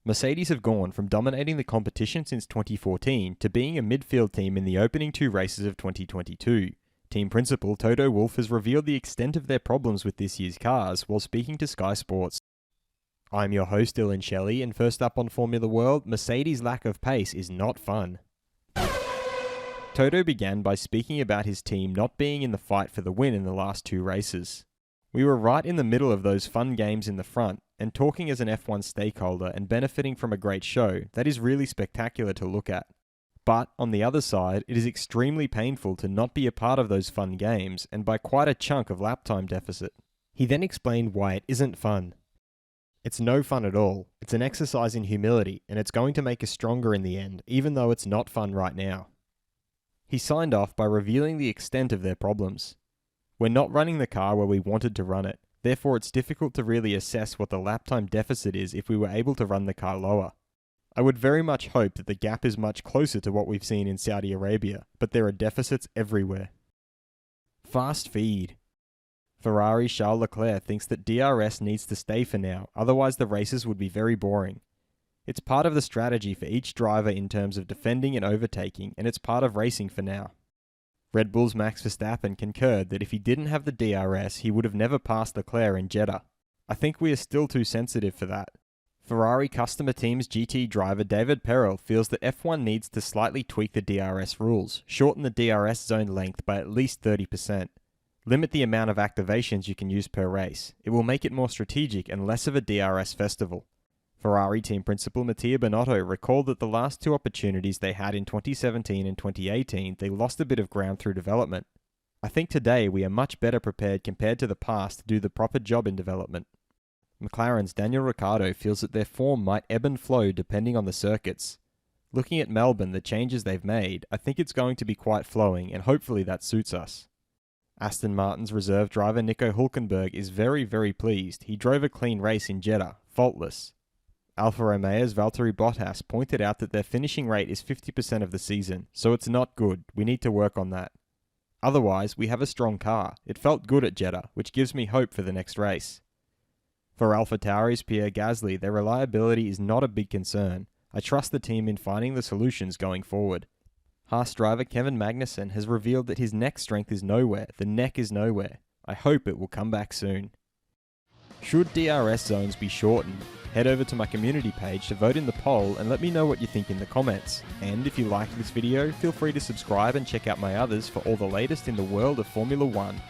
Mercedes have gone from dominating the competition since 2014 to being a midfield team in the opening 2 races of 2022. Team principal Toto Wolff has revealed the extent of their problems with this year's cars while speaking to Sky Sports. I'm your host Dillon Shelley, and first up on Formula World, Mercedes' lack of pace is not fun. Toto began by speaking about his team not being in the fight for the win in the last 2 races. We were right in the middle of those fun games in the front, and talking as an F1 stakeholder and benefiting from a great show, that is really spectacular to look at. But, on the other side, it is extremely painful to not be a part of those fun games, and by quite a chunk of lap time deficit. He then explained why it isn't fun. It's no fun at all. It's an exercise in humility, and it's going to make us stronger in the end, even though it's not fun right now. He signed off by revealing the extent of their problems. We're not running the car where we wanted to run it, therefore it's difficult to really assess what the lap time deficit is if we were able to run the car lower. I would very much hope that the gap is much closer to what we've seen in Saudi Arabia, but there are deficits everywhere. Fast feed. Ferrari Charles Leclerc thinks that DRS needs to stay for now, otherwise the races would be very boring. It's part of the strategy for each driver in terms of defending and overtaking, and it's part of racing for now. Red Bull's Max Verstappen concurred that if he didn't have the DRS, he would have never passed Leclerc in Jeddah. I think we are still too sensitive for that. Ferrari Customer Team's GT driver David Perel feels that F1 needs to slightly tweak the DRS rules, shorten the DRS zone length by at least 30%. Limit the amount of activations you can use per race. It will make it more strategic and less of a DRS festival. Ferrari team principal Mattia Binotto recalled that the last 2 opportunities they had in 2017 and 2018, they lost a bit of ground through development. I think today we are much better prepared compared to the past to do the proper job in development. McLaren's Daniel Ricciardo feels that their form might ebb and flow depending on the circuits. Looking at Melbourne, the changes they've made, I think it's going to be quite flowing, and hopefully that suits us. Aston Martin's reserve driver Nico Hülkenberg is very pleased. He drove a clean race in Jeddah, faultless. Alfa Romeo's Valtteri Bottas pointed out that their finishing rate is 50% of the season, so it's not good. We need to work on that. Otherwise, we have a strong car. It felt good at Jeddah, which gives me hope for the next race. For AlphaTauri's Pierre Gasly, their reliability is not a big concern. I trust the team in finding the solutions going forward. Haas driver Kevin Magnussen has revealed that his neck strength is nowhere. The neck is nowhere. I hope it will come back soon. Should DRS zones be shortened? Head over to my community page to vote in the poll and let me know what you think in the comments. And if you liked this video, feel free to subscribe and check out my others for all the latest in the world of Formula 1.